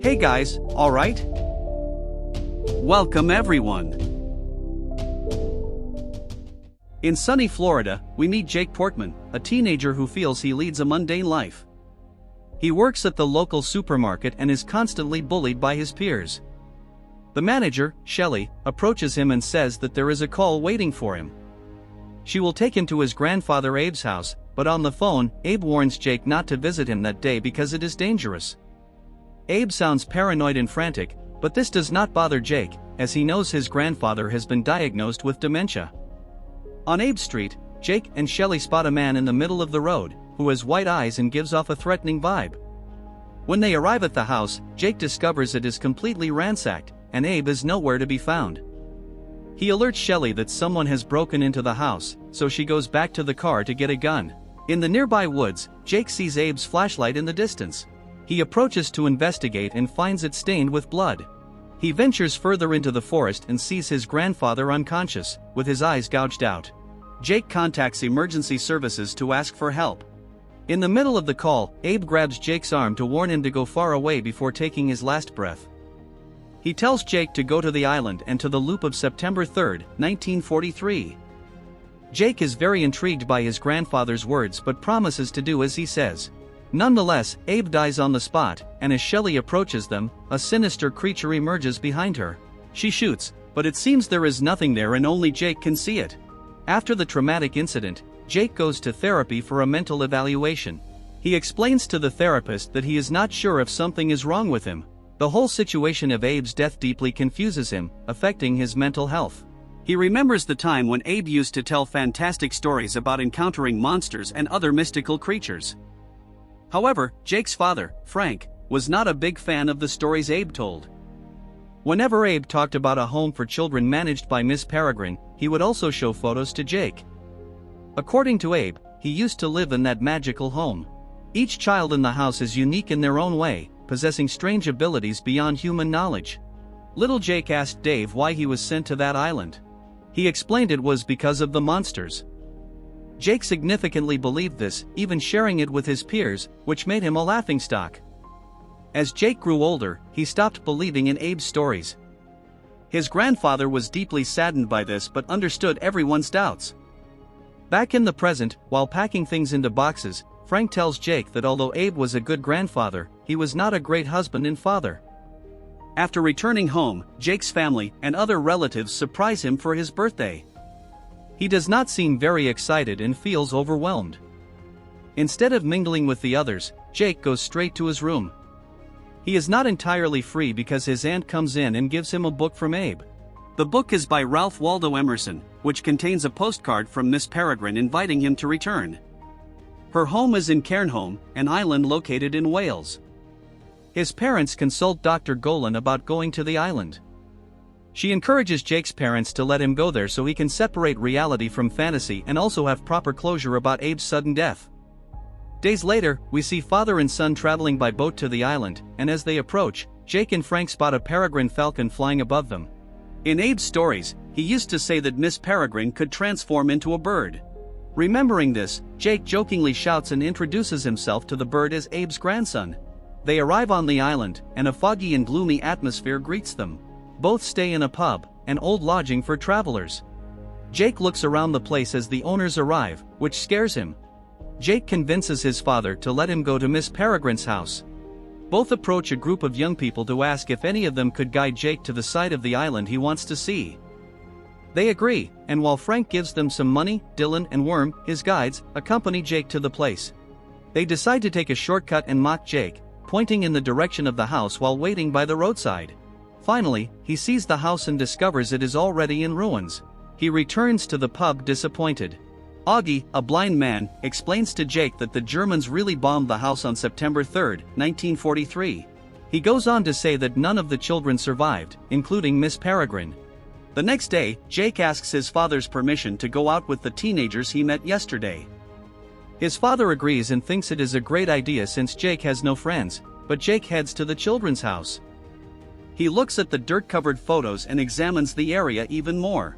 Hey guys, alright? Welcome everyone. In sunny Florida, we meet Jake Portman, a teenager who feels he leads a mundane life. He works at the local supermarket and is constantly bullied by his peers. The manager, Shelley, approaches him and says that there is a call waiting for him. She will take him to his grandfather Abe's house, but on the phone, Abe warns Jake not to visit him that day because it is dangerous. Abe sounds paranoid and frantic, but this does not bother Jake, as he knows his grandfather has been diagnosed with dementia. On Abe Street, Jake and Shelley spot a man in the middle of the road, who has white eyes and gives off a threatening vibe. When they arrive at the house, Jake discovers it is completely ransacked, and Abe is nowhere to be found. He alerts Shelley that someone has broken into the house, so she goes back to the car to get a gun. In the nearby woods, Jake sees Abe's flashlight in the distance. He approaches to investigate and finds it stained with blood. He ventures further into the forest and sees his grandfather unconscious, with his eyes gouged out. Jake contacts emergency services to ask for help. In the middle of the call, Abe grabs Jake's arm to warn him to go far away before taking his last breath. He tells Jake to go to the island and to the loop of September 3, 1943. Jake is very intrigued by his grandfather's words but promises to do as he says. Nonetheless, Abe dies on the spot, and as Shelley approaches them, a sinister creature emerges behind her. She shoots, but it seems there is nothing there and only Jake can see it. After the traumatic incident, Jake goes to therapy for a mental evaluation. He explains to the therapist that he is not sure if something is wrong with him. The whole situation of Abe's death deeply confuses him, affecting his mental health. He remembers the time when Abe used to tell fantastic stories about encountering monsters and other mystical creatures. However, Jake's father, Frank, was not a big fan of the stories Abe told. Whenever Abe talked about a home for children managed by Miss Peregrine, he would also show photos to Jake. According to Abe, he used to live in that magical home. Each child in the house is unique in their own way, possessing strange abilities beyond human knowledge. Little Jake asked Dave why he was sent to that island. He explained it was because of the monsters. Jake significantly believed this, even sharing it with his peers, which made him a laughingstock. As Jake grew older, he stopped believing in Abe's stories. His grandfather was deeply saddened by this but understood everyone's doubts. Back in the present, while packing things into boxes, Frank tells Jake that although Abe was a good grandfather, he was not a great husband and father. After returning home, Jake's family and other relatives surprise him for his birthday. He does not seem very excited and feels overwhelmed. Instead of mingling with the others, Jake goes straight to his room. He is not entirely free because his aunt comes in and gives him a book from Abe. The book is by Ralph Waldo Emerson, which contains a postcard from Miss Peregrine inviting him to return. Her home is in Cairnholm, an island located in Wales. His parents consult Dr. Golan about going to the island. She encourages Jake's parents to let him go there so he can separate reality from fantasy and also have proper closure about Abe's sudden death. Days later, we see father and son traveling by boat to the island, and as they approach, Jake and Frank spot a peregrine falcon flying above them. In Abe's stories, he used to say that Miss Peregrine could transform into a bird. Remembering this, Jake jokingly shouts and introduces himself to the bird as Abe's grandson. They arrive on the island, and a foggy and gloomy atmosphere greets them. Both stay in a pub, an old lodging for travelers. Jake looks around the place as the owners arrive, which scares him. Jake convinces his father to let him go to Miss Peregrine's house. Both approach a group of young people to ask if any of them could guide Jake to the side of the island he wants to see. They agree, and while Frank gives them some money, Dylan and Worm, his guides, accompany Jake to the place. They decide to take a shortcut and mock Jake, pointing in the direction of the house while waiting by the roadside. Finally, he sees the house and discovers it is already in ruins. He returns to the pub disappointed. Augie, a blind man, explains to Jake that the Germans really bombed the house on September 3, 1943. He goes on to say that none of the children survived, including Miss Peregrine. The next day, Jake asks his father's permission to go out with the teenagers he met yesterday. His father agrees and thinks it is a great idea since Jake has no friends, but Jake heads to the children's house. He looks at the dirt-covered photos and examines the area even more.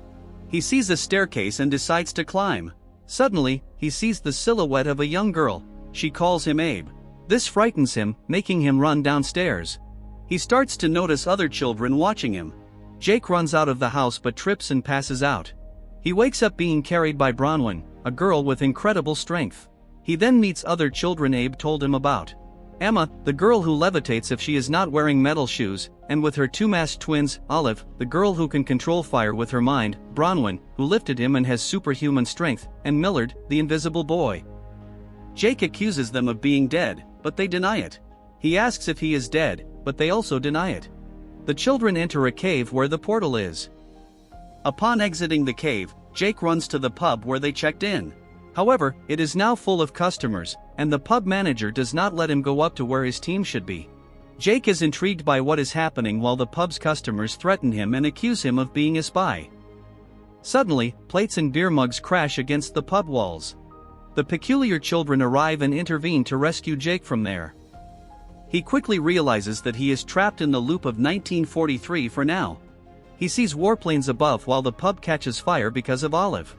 He sees a staircase and decides to climb. Suddenly, he sees the silhouette of a young girl. She calls him Abe. This frightens him, making him run downstairs. He starts to notice other children watching him. Jake runs out of the house but trips and passes out. He wakes up being carried by Bronwyn, a girl with incredible strength. He then meets other children Abe told him about. Emma, the girl who levitates if she is not wearing metal shoes, and with her two masked twins, Olive, the girl who can control fire with her mind, Bronwyn, who lifted him and has superhuman strength, and Millard, the invisible boy. Jake accuses them of being dead, but they deny it. He asks if he is dead, but they also deny it. The children enter a cave where the portal is. Upon exiting the cave, Jake runs to the pub where they checked in. However, it is now full of customers, and the pub manager does not let him go up to where his team should be. Jake is intrigued by what is happening while the pub's customers threaten him and accuse him of being a spy. Suddenly, plates and beer mugs crash against the pub walls. The peculiar children arrive and intervene to rescue Jake from there. He quickly realizes that he is trapped in the loop of 1943 for now. He sees warplanes above while the pub catches fire because of Olive.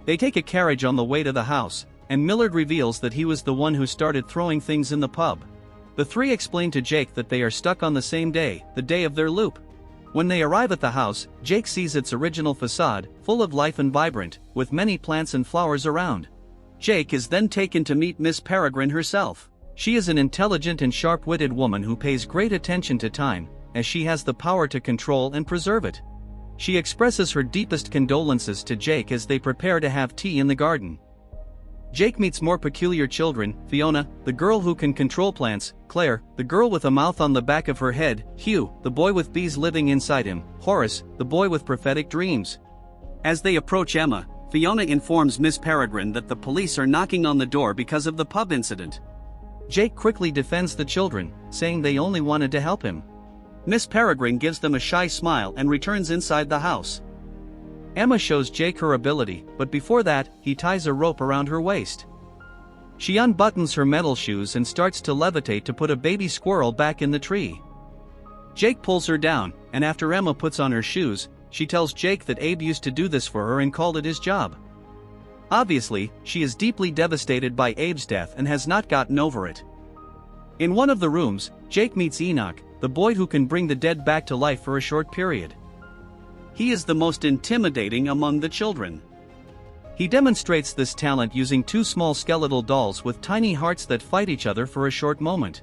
They take a carriage on the way to the house, and Millard reveals that he was the one who started throwing things in the pub. The three explain to Jake that they are stuck on the same day, the day of their loop. When they arrive at the house, Jake sees its original facade, full of life and vibrant, with many plants and flowers around. Jake is then taken to meet Miss Peregrine herself. She is an intelligent and sharp-witted woman who pays great attention to time, as she has the power to control and preserve it. She expresses her deepest condolences to Jake as they prepare to have tea in the garden. Jake meets more peculiar children: Fiona, the girl who can control plants; Claire, the girl with a mouth on the back of her head; Hugh, the boy with bees living inside him; Horace, the boy with prophetic dreams. As they approach Emma, Fiona informs Miss Peregrine that the police are knocking on the door because of the pub incident. Jake quickly defends the children, saying they only wanted to help him. Miss Peregrine gives them a shy smile and returns inside the house. Emma shows Jake her ability, but before that, he ties a rope around her waist. She unbuttons her metal shoes and starts to levitate to put a baby squirrel back in the tree. Jake pulls her down, and after Emma puts on her shoes, she tells Jake that Abe used to do this for her and called it his job. Obviously, she is deeply devastated by Abe's death and has not gotten over it. In one of the rooms, Jake meets Enoch, the boy who can bring the dead back to life for a short period. He is the most intimidating among the children. He demonstrates this talent using two small skeletal dolls with tiny hearts that fight each other for a short moment.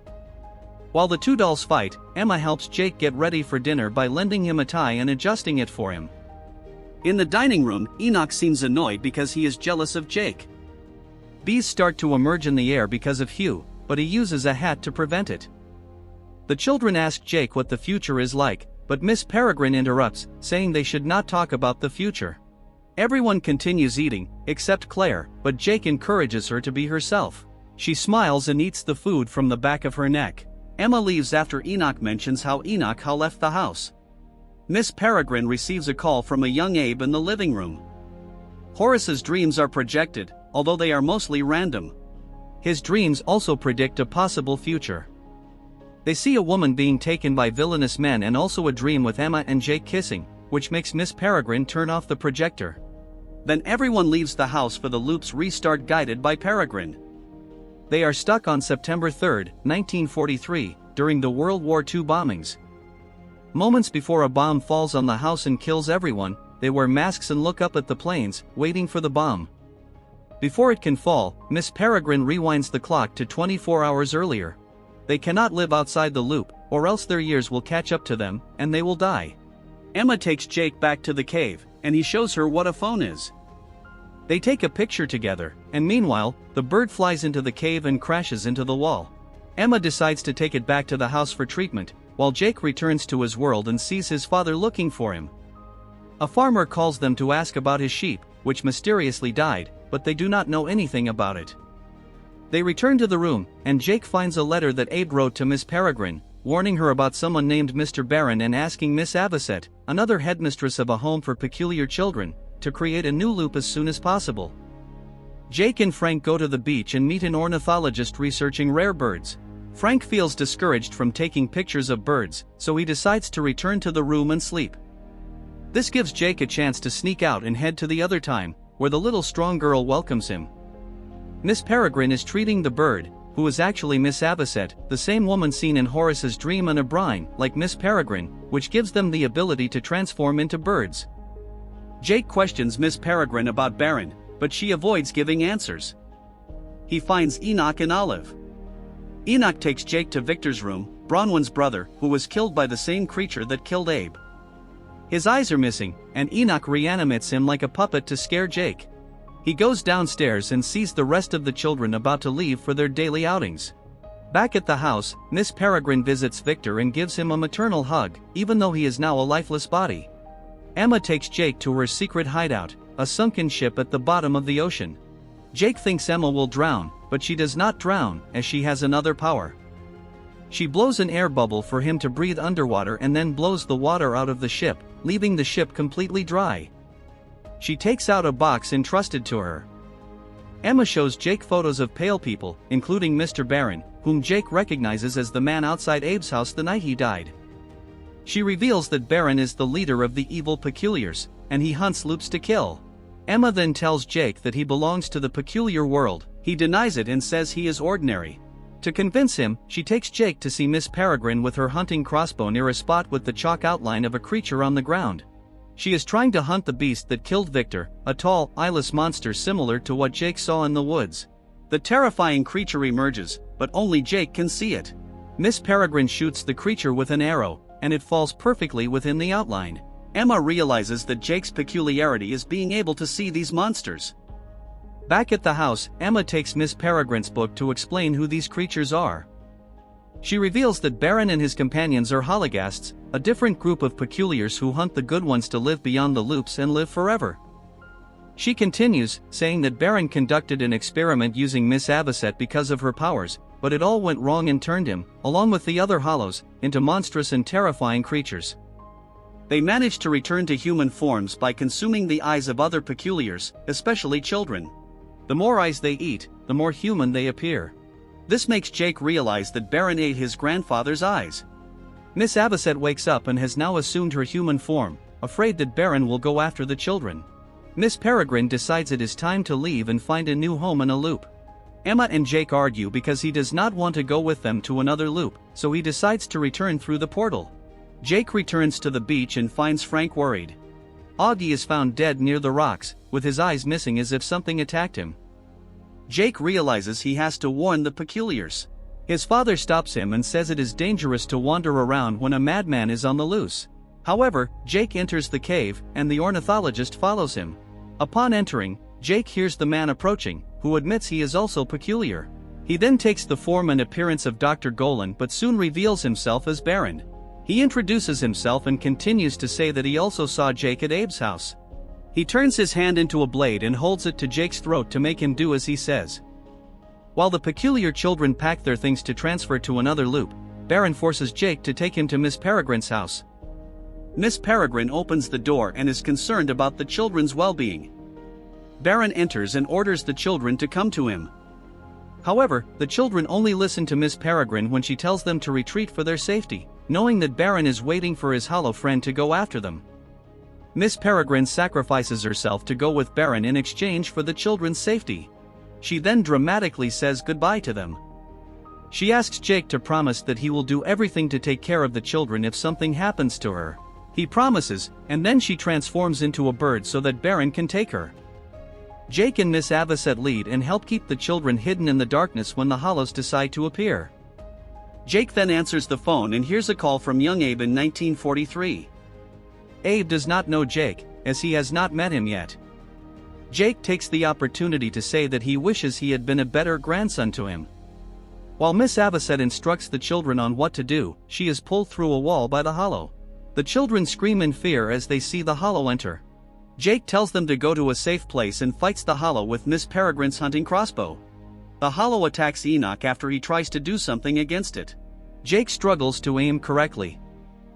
While the two dolls fight, Emma helps Jake get ready for dinner by lending him a tie and adjusting it for him. In the dining room, Enoch seems annoyed because he is jealous of Jake. Bees start to emerge in the air because of Hugh, but he uses a hat to prevent it. The children ask Jake what the future is like, but Miss Peregrine interrupts, saying they should not talk about the future. Everyone continues eating, except Claire, but Jake encourages her to be herself. She smiles and eats the food from the back of her neck. Emma leaves after Enoch mentions how Enoch left the house. Miss Peregrine receives a call from a young Abe in the living room. Horace's dreams are projected, although they are mostly random. His dreams also predict a possible future. They see a woman being taken by villainous men and also a dream with Emma and Jake kissing, which makes Miss Peregrine turn off the projector. Then everyone leaves the house for the loop's restart guided by Peregrine. They are stuck on September 3, 1943, during the World War II bombings. Moments before a bomb falls on the house and kills everyone, they wear masks and look up at the planes, waiting for the bomb. Before it can fall, Miss Peregrine rewinds the clock to 24 hours earlier. They cannot live outside the loop, or else their years will catch up to them, and they will die. Emma takes Jake back to the cave, and he shows her what a phone is. They take a picture together, and meanwhile, the bird flies into the cave and crashes into the wall. Emma decides to take it back to the house for treatment, while Jake returns to his world and sees his father looking for him. A farmer calls them to ask about his sheep, which mysteriously died, but they do not know anything about it. They return to the room, and Jake finds a letter that Abe wrote to Miss Peregrine, warning her about someone named Mr. Barron and asking Miss Avocet, another headmistress of a home for peculiar children, to create a new loop as soon as possible. Jake and Frank go to the beach and meet an ornithologist researching rare birds. Frank feels discouraged from taking pictures of birds, so he decides to return to the room and sleep. This gives Jake a chance to sneak out and head to the other time, where the little strong girl welcomes him. Miss Peregrine is treating the bird, who is actually Miss Avocet, the same woman seen in Horace's dream, and a brine, like Miss Peregrine, which gives them the ability to transform into birds. Jake questions Miss Peregrine about Baron, but she avoids giving answers. He finds Enoch and Olive. Enoch takes Jake to Victor's room, Bronwyn's brother, who was killed by the same creature that killed Abe. His eyes are missing, and Enoch reanimates him like a puppet to scare Jake. He goes downstairs and sees the rest of the children about to leave for their daily outings. Back at the house, Miss Peregrine visits Victor and gives him a maternal hug, even though he is now a lifeless body. Emma takes Jake to her secret hideout, a sunken ship at the bottom of the ocean. Jake thinks Emma will drown, but she does not drown, as she has another power. She blows an air bubble for him to breathe underwater and then blows the water out of the ship, leaving the ship completely dry. She takes out a box entrusted to her. Emma shows Jake photos of pale people, including Mr. Baron, whom Jake recognizes as the man outside Abe's house the night he died. She reveals that Baron is the leader of the evil Peculiars, and he hunts loops to kill. Emma then tells Jake that he belongs to the peculiar world. He denies it and says he is ordinary. To convince him, she takes Jake to see Miss Peregrine with her hunting crossbow near a spot with the chalk outline of a creature on the ground. She is trying to hunt the beast that killed Victor, a tall, eyeless monster similar to what Jake saw in the woods. The terrifying creature emerges, but only Jake can see it. Miss Peregrine shoots the creature with an arrow, and it falls perfectly within the outline. Emma realizes that Jake's peculiarity is being able to see these monsters. Back at the house, Emma takes Miss Peregrine's book to explain who these creatures are. She reveals that Baron and his companions are hologasts, a different group of peculiars who hunt the good ones to live beyond the loops and live forever. She continues, saying that Baron conducted an experiment using Miss Avocet because of her powers, but it all went wrong and turned him, along with the other hollows, into monstrous and terrifying creatures. They managed to return to human forms by consuming the eyes of other peculiars, especially children. The more eyes they eat, the more human they appear. This makes Jake realize that Baron ate his grandfather's eyes. Miss Avocet wakes up and has now assumed her human form, afraid that Baron will go after the children. Miss Peregrine decides it is time to leave and find a new home in a loop. Emma and Jake argue because he does not want to go with them to another loop, so he decides to return through the portal. Jake returns to the beach and finds Frank worried. Augie is found dead near the rocks, with his eyes missing as if something attacked him. Jake realizes he has to warn the peculiars. His father stops him and says it is dangerous to wander around when a madman is on the loose. However, Jake enters the cave, and the ornithologist follows him. Upon entering, Jake hears the man approaching, who admits he is also peculiar. He then takes the form and appearance of Dr. Golan but soon reveals himself as Baron. He introduces himself and continues to say that he also saw Jake at Abe's house. He turns his hand into a blade and holds it to Jake's throat to make him do as he says. While the peculiar children pack their things to transfer to another loop, Baron forces Jake to take him to Miss Peregrine's house. Miss Peregrine opens the door and is concerned about the children's well-being. Baron enters and orders the children to come to him. However, the children only listen to Miss Peregrine when she tells them to retreat for their safety, knowing that Baron is waiting for his hollow friend to go after them. Miss Peregrine sacrifices herself to go with Baron in exchange for the children's safety. She then dramatically says goodbye to them. She asks Jake to promise that he will do everything to take care of the children if something happens to her. He promises, and then she transforms into a bird so that Baron can take her. Jake and Miss Avocet lead and help keep the children hidden in the darkness when the hollows decide to appear. Jake then answers the phone and hears a call from young Abe in 1943. Abe does not know Jake, as he has not met him yet. Jake takes the opportunity to say that he wishes he had been a better grandson to him. While Miss Avocet instructs the children on what to do, she is pulled through a wall by the hollow. The children scream in fear as they see the hollow enter. Jake tells them to go to a safe place and fights the hollow with Miss Peregrine's hunting crossbow. The hollow attacks Enoch after he tries to do something against it. Jake struggles to aim correctly.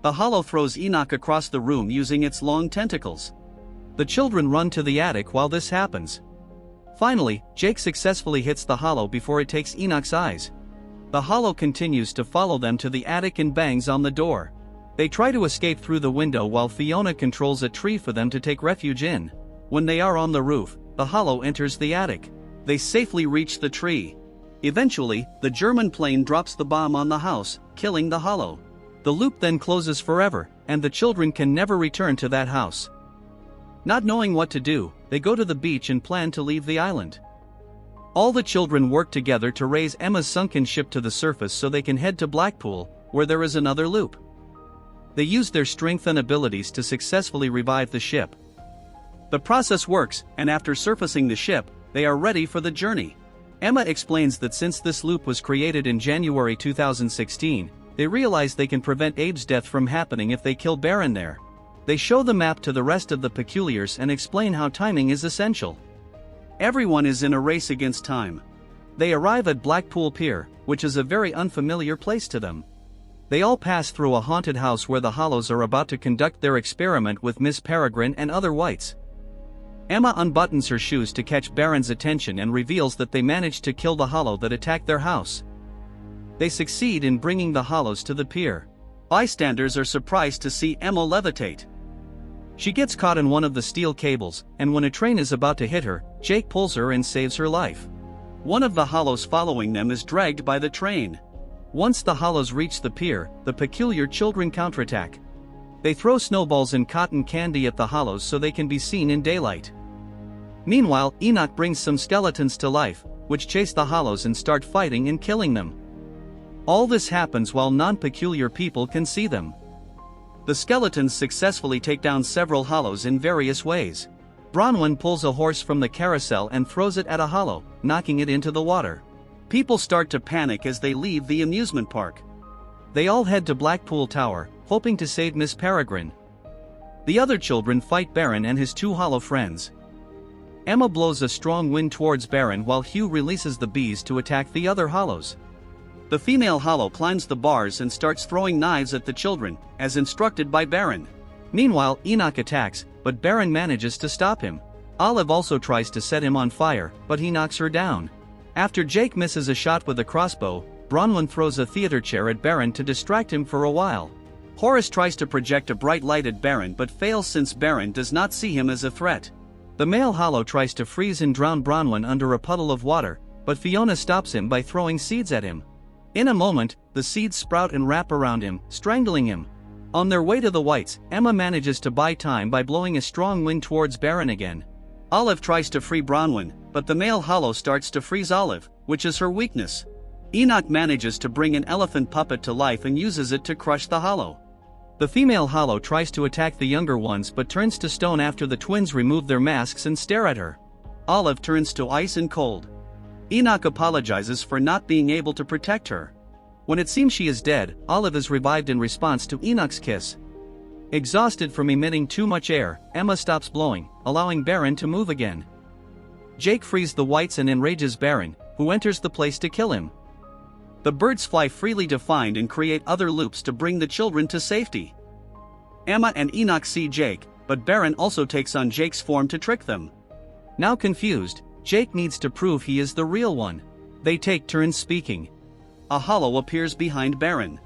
The hollow throws Enoch across the room using its long tentacles. The children run to the attic while this happens. Finally, Jake successfully hits the hollow before it takes Enoch's eyes. The hollow continues to follow them to the attic and bangs on the door. They try to escape through the window while Fiona controls a tree for them to take refuge in. When they are on the roof, the hollow enters the attic. They safely reach the tree. Eventually, the German plane drops the bomb on the house, killing the Hollow. The loop then closes forever, and the children can never return to that house. Not knowing what to do, they go to the beach and plan to leave the island. All the children work together to raise Emma's sunken ship to the surface so they can head to Blackpool, where there is another loop. They use their strength and abilities to successfully revive the ship. The process works, and after surfacing the ship, they are ready for the journey. Emma explains that since this loop was created in January 2016, they realize they can prevent Abe's death from happening if they kill Baron there. They show the map to the rest of the peculiars and explain how timing is essential. Everyone is in a race against time. They arrive at Blackpool Pier, which is a very unfamiliar place to them. They all pass through a haunted house where the Hollows are about to conduct their experiment with Miss Peregrine and other whites. Emma unbuttons her shoes to catch Baron's attention and reveals that they managed to kill the Hollow that attacked their house. They succeed in bringing the Hollows to the pier. Bystanders are surprised to see Emma levitate. She gets caught in one of the steel cables, and when a train is about to hit her, Jake pulls her and saves her life. One of the Hollows following them is dragged by the train. Once the Hollows reach the pier, the peculiar children counterattack. They throw snowballs and cotton candy at the Hollows so they can be seen in daylight. Meanwhile, Enoch brings some skeletons to life, which chase the Hollows and start fighting and killing them. All this happens while non-peculiar people can see them. The skeletons successfully take down several Hollows in various ways. Bronwyn pulls a horse from the carousel and throws it at a Hollow, knocking it into the water. People start to panic as they leave the amusement park. They all head to Blackpool Tower, hoping to save Miss Peregrine. The other children fight Baron and his two Hollow friends. Emma blows a strong wind towards Baron while Hugh releases the bees to attack the other Hollows. The female Hollow climbs the bars and starts throwing knives at the children, as instructed by Baron. Meanwhile, Enoch attacks, but Baron manages to stop him. Olive also tries to set him on fire, but he knocks her down. After Jake misses a shot with a crossbow, Bronwyn throws a theater chair at Baron to distract him for a while. Horace tries to project a bright light at Baron but fails since Baron does not see him as a threat. The male Hollow tries to freeze and drown Bronwyn under a puddle of water, but Fiona stops him by throwing seeds at him. In a moment, the seeds sprout and wrap around him, strangling him. On their way to the whites, Emma manages to buy time by blowing a strong wind towards Baron again. Olive tries to free Bronwyn, but the male Hollow starts to freeze Olive, which is her weakness. Enoch manages to bring an elephant puppet to life and uses it to crush the Hollow. The female Hollow tries to attack the younger ones but turns to stone after the twins remove their masks and stare at her. Olive turns to ice and cold. Enoch apologizes for not being able to protect her. When it seems she is dead, Olive is revived in response to Enoch's kiss. Exhausted from emitting too much air, Emma stops blowing, allowing Baron to move again. Jake frees the whites and enrages Baron, who enters the place to kill him. The birds fly freely to find and create other loops to bring the children to safety. Emma and Enoch see Jake, but Baron also takes on Jake's form to trick them. Now confused, Jake needs to prove he is the real one. They take turns speaking. A Hollow appears behind Baron.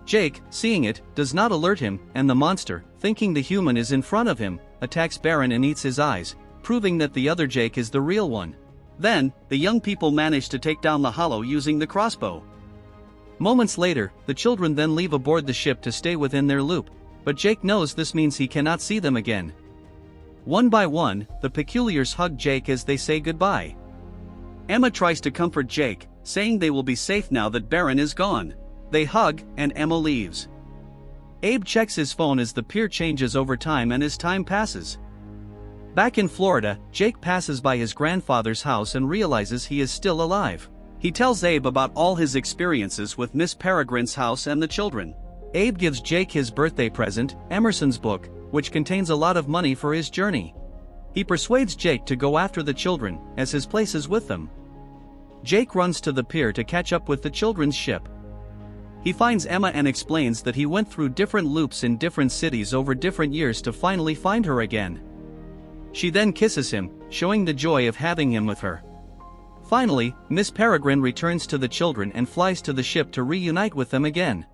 Jake, seeing it, does not alert him, and the monster, thinking the human is in front of him, attacks Baron and eats his eyes, proving that the other Jake is the real one. Then, the young people manage to take down the Hollow using the crossbow. Moments later, the children then leave aboard the ship to stay within their loop, but Jake knows this means he cannot see them again. One by one, the peculiars hug Jake as they say goodbye. Emma tries to comfort Jake, saying they will be safe now that Baron is gone. They hug, and Emma leaves. Abe checks his phone as the pier changes over time and as time passes. Back in Florida, Jake passes by his grandfather's house and realizes he is still alive. He tells Abe about all his experiences with Miss Peregrine's house and the children. Abe gives Jake his birthday present, Emerson's book, which contains a lot of money for his journey. He persuades Jake to go after the children, as his place is with them. Jake runs to the pier to catch up with the children's ship. He finds Emma and explains that he went through different loops in different cities over different years to finally find her again. She then kisses him, showing the joy of having him with her. Finally, Miss Peregrine returns to the children and flies to the ship to reunite with them again.